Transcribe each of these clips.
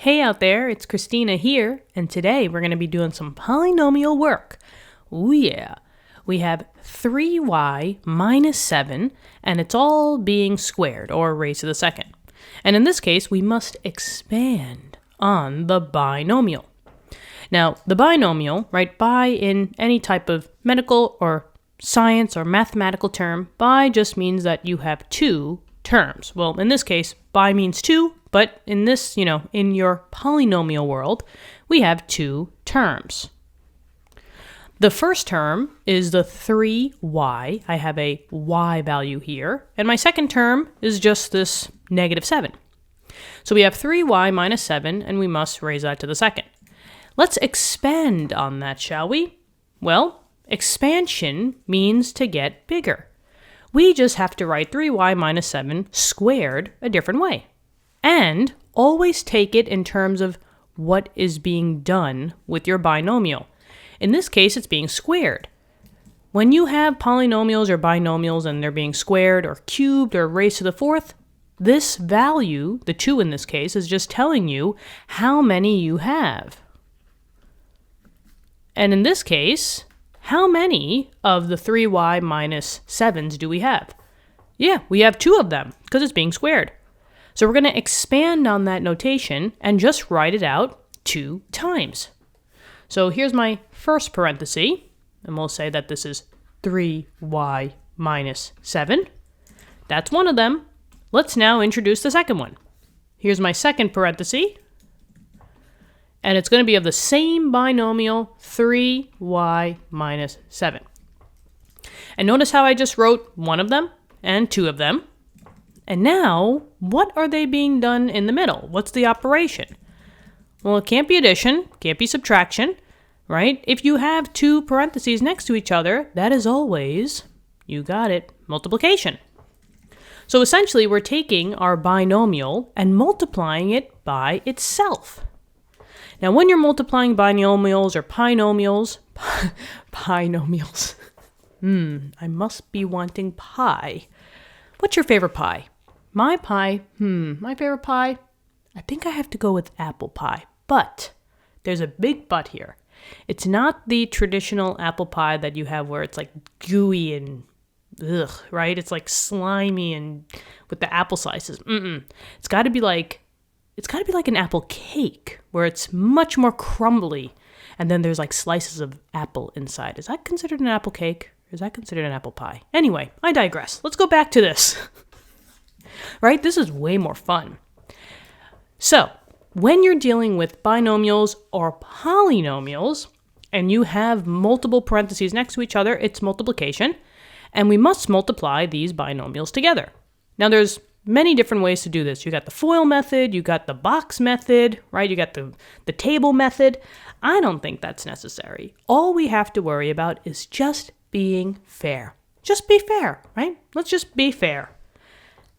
Hey out there, it's Christina here, and today we're going to be doing some polynomial work. Ooh yeah! We have 3y minus 7, and it's all being squared, or raised to the second. And in this case, we must expand on the binomial. Now, the binomial, right, bi in any type of medical or science or mathematical term, bi just means that you have two terms. Well, in this case, bi means two, but in this, in your polynomial world, we have two terms. The first term is the 3y. I have a y value here, and my second term is just this negative 7. So we have 3y minus 7, and we must raise that to the second. Let's expand on that, shall we? Well, expansion means to get bigger. We just have to write 3y minus 7 squared a different way. And always take it in terms of what is being done with your binomial. In this case, it's being squared. When you have polynomials or binomials and they're being squared or cubed or raised to the fourth, this value, the 2 in this case, is just telling you how many you have. And in this case, how many of the 3y minus 7s do we have? Yeah, we have 2 of them because it's being squared. So we're going to expand on that notation and just write it out 2 times. So here's my first parenthesis, and we'll say that this is 3y minus 7. That's one of them. Let's now introduce the second one. Here's my second parenthesis, and it's going to be of the same binomial, 3y minus 7. And notice how I just wrote one of them and 2 of them. And now, what are they being done in the middle? What's the operation? Well, it can't be addition, can't be subtraction, right? If you have 2 parentheses next to each other, that is always, you got it, multiplication. So essentially, we're taking our binomial and multiplying it by itself. Now, when you're multiplying binomials or binomials, I must be wanting pie. What's your favorite pie? My favorite pie, I think I have to go with apple pie. But there's a big but here. It's not the traditional apple pie that you have where it's like gooey and right? It's like slimy and with the apple slices. It's got to be like an apple cake where it's much more crumbly and then there's like slices of apple inside. Is that considered an apple cake? Or is that considered an apple pie? Anyway, I digress. Let's go back to this. Right? This is way more fun. So, when you're dealing with binomials or polynomials, and you have multiple parentheses next to each other, it's multiplication, and we must multiply these binomials together. Now, there's many different ways to do this. You got the FOIL method, you got the box method, right? You got the table method. I don't think that's necessary. All we have to worry about is just being fair. Just be fair, right? Let's just be fair.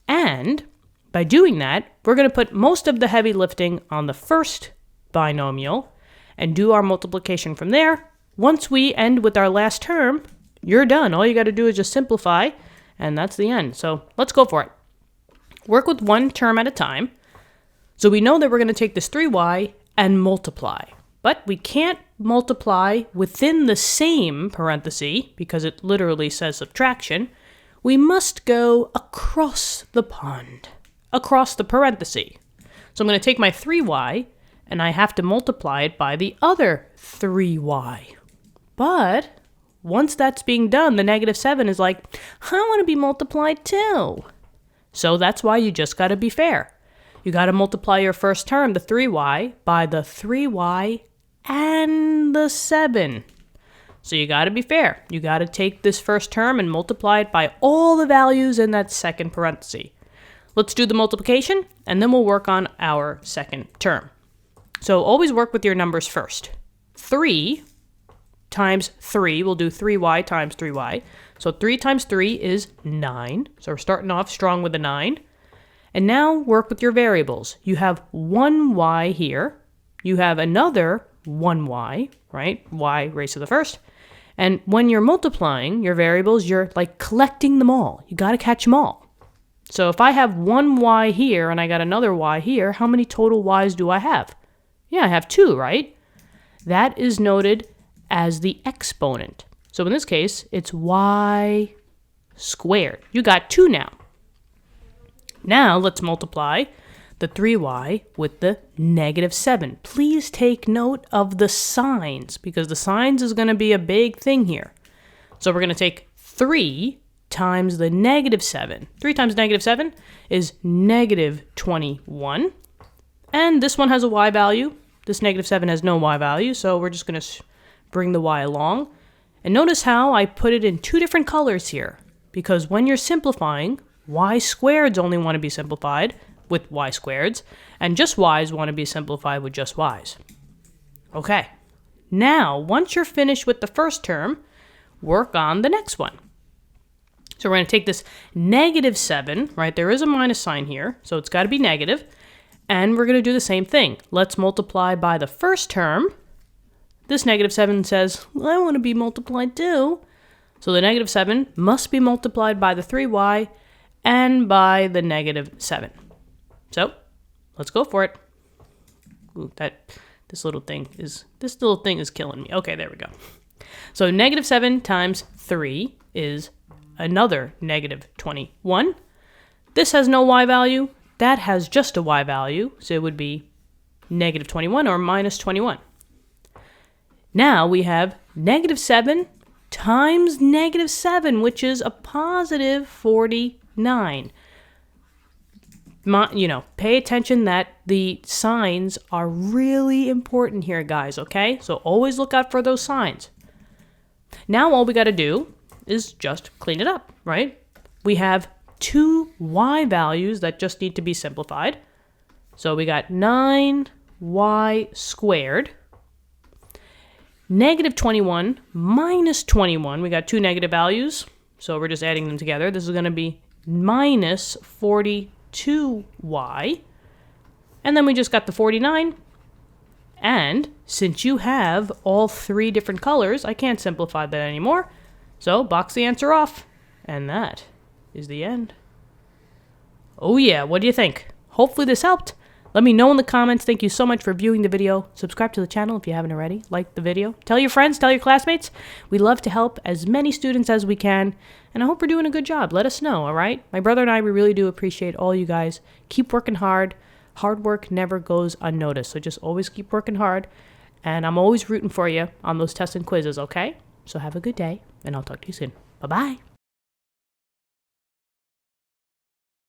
And by doing that, we're going to put most of the heavy lifting on the first binomial and do our multiplication from there. Once we end with our last term, you're done. All you got to do is just simplify, and that's the end. So let's go for it. Work with one term at a time. So we know that we're going to take this 3y and multiply. But we can't multiply within the same parenthesis because it literally says subtraction. We must go across the pond, across the parenthesis. So I'm going to take my 3y and I have to multiply it by the other 3y. But once that's being done, the negative 7 is like, I want to be multiplied too. So that's why you just got to be fair. You got to multiply your first term, the 3y, by the 3y and the 7. So you got to be fair. You got to take this first term and multiply it by all the values in that second parenthesis. Let's do the multiplication, and then we'll work on our second term. So always work with your numbers first. 3 times 3, we'll do 3y times 3y. So 3 times 3 is 9. So we're starting off strong with a 9. And now work with your variables. You have 1y here. You have another 1y, right? Y raised to the first. And when you're multiplying your variables, you're like collecting them all. You got to catch them all. So if I have one y here and I got another y here, how many total y's do I have? Yeah, I have 2, right? That is noted as the exponent. So in this case, it's y squared. You got 2 now. Now let's multiply the 3y with the -7. Please take note of the signs, because the signs is going to be a big thing here. So we're going to take 3 times the -7. 3 times -7 is -21. And this one has a y value. This -7 has no y value, so we're just going to bring the y along. And notice how I put it in 2 different colors here, because when you're simplifying, y squareds only want to be simplified with y squareds, and just y's want to be simplified with just y's. Okay, now once you're finished with the first term, work on the next one. So we're going to take this -7, right? There is a minus sign here, so it's got to be negative. And we're going to do the same thing. Let's multiply by the first term. This -7 says, well, I want to be multiplied too. So the -7 must be multiplied by the 3y and by the -7. So let's go for it. Ooh, this little thing is killing me. Okay, there we go. So -7 times 3 is another -21. This has no y value. That has just a y value, so it would be -21 or -21. Now we have -7 times -7, which is a positive 49. Pay attention that the signs are really important here, guys, okay? So always look out for those signs. Now all we got to do is just clean it up, right? We have 2 y values that just need to be simplified. So we got 9y squared. -21 minus 21. We got 2 negative values, so we're just adding them together. This is going to be minus 42y. And then we just got the 49. And since you have all 3 different colors, I can't simplify that anymore. So box the answer off. And that is the end. Oh yeah, what do you think? Hopefully this helped. Let me know in the comments. Thank you so much for viewing the video. Subscribe to the channel if you haven't already. Like the video. Tell your friends, tell your classmates. We love to help as many students as we can. And I hope we're doing a good job. Let us know, all right? My brother and I, we really do appreciate all you guys. Keep working hard. Hard work never goes unnoticed. So just always keep working hard. And I'm always rooting for you on those tests and quizzes, okay? So have a good day, and I'll talk to you soon. Bye-bye.